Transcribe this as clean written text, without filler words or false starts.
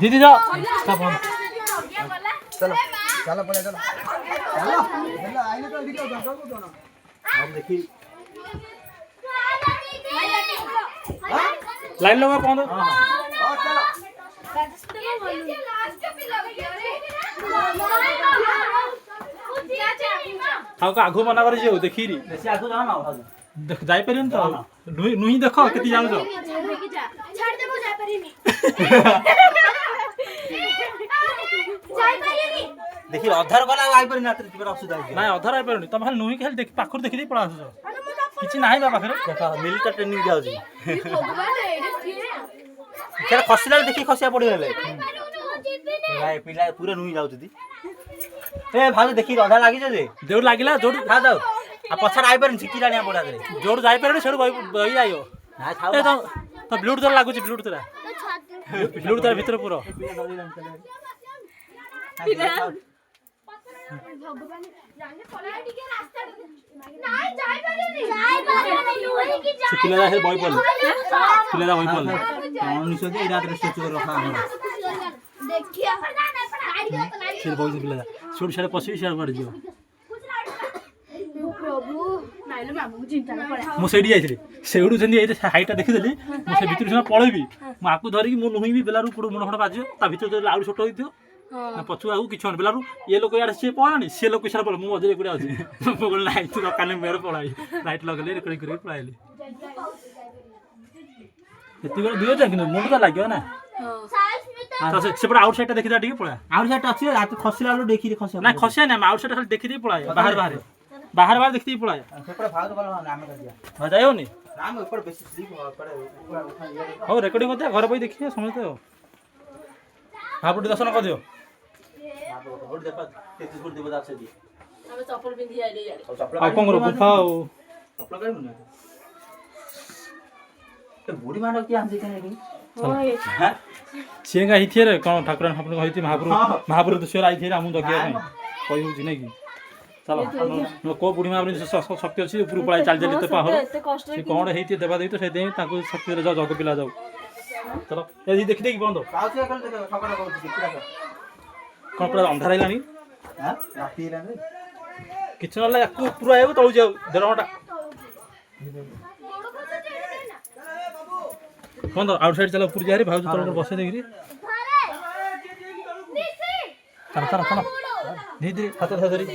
दीदी जाओ चलो चलो पड़े चलो चलो चलो आइले तो दिखो दो को दोनों हम देखी लाइन लगा कौन हां चलो हाउ का आगु मना कर जे देखी री बेसी आगु जाना ना देख जाई परिन तो नुही देखो केति जाउ जो छाड़ दे मु जाय परिनी देखी अधार गला आई पर ना तिबर असुविधा है ना अधर आई परनी तम खाली नुही खाली देख पाखर देखि दे पळा आसो किछि नाही बा पाखरे देखो मिलिटर ट्रेनिंग जाउ जी भगवान एडे थिए चल खसिला देखि खसिया पड़ी गले भाई पिला पूरा नुई जाउ दी ए भाग देखि अधा लागि जे जोड़ लागिला जोड़ खा जाउ आ पछर आई पर छिकी लानिया पड़ा दे जोड़ जाई परनी सेड बही आयो ना खाओ ए तो ब्लूटूथ लागु छी ब्लूटूथ रा ब्लूटूथ रा भीतर पुरो भगवान जाने पला टिके रास्ता नाही जाय पारेनी नुही की जाय पिला हे बही पल पिला बही पल मनुष्य दे रात रे सोच कर रखा देखिया गाड़ी फिर बही पिला छोड़ छाड़े पसी शेयर कर दियो प्रभु नाइलो मामू चिंता न पड़े मु सेडी आइछली सेउडु जंदी एते हाइटा देखि देली मु से भितर से पळेबी मु आकु धरि कि मु नुही भी बेलारु पुरो मुंड खड बाजियो ता भितर जो आउड छोट होइथियो ना पछु आउ कि छन बेलारु ये लोक यार से पळानी से लोक इशारा पळ मु मजरे कुडा अछि मु बोल नाही तू दकाने मेरे पळाई लाइट लगले रेकडी करी पळाइली एति बेला दुयो जा कि मुंड त लाग्यो ना हां तो से पड आउटसाइड ता देखि जा ठीक पळा आउट साइड अछि रात खसिला लो देखि खसिया ना खसिया ना आउटसाइड खाली देखि दे पळाय बाहर बाहर बाहर देखि दे पळाय सेपड़ भाग गलो नाम कर दिया हो जायो नी नाम ऊपर बेसी स्लिप हो पड़े पूरा हो रेकॉर्डिंग करते घर पे देखिए समझते हो महापुर दर्शन कर दियो वोट दे पा 33 वोट देबो आपसे दी हमें चप्पल पिंदी आइले यार चपला आ कोन गुफा चपला कर मुने तो बूढ़ी मानो की आंजी कने ओए हां सिएगा ही थिए रे कोन ठाकुर ठाकुर कहिति महापुर तो शेर आई थिए हमु दगिया नै कहि हो नै कि चलो न को बुढ़ी महापुर शक्ति अछि ऊपर पळाई चाल चली तो पाहर एते कष्ट से कोन हेति देबा देई तो से देई ताको शक्ति रे जग पिला जाऊ चलो ए देखि देखि बंद काउसे कर दे खकड़ा को पूरा कोन पूरा अंधार आइलानी हां राती रे किछ नला याकू पूरा आइबो तळु जाऊ 1.5 घंटा बंद आउटसाइड चलो पूरी जा रे भाऊ तळ बसे देखि चलो चलो चलो धीरे धीरे हाथ धरी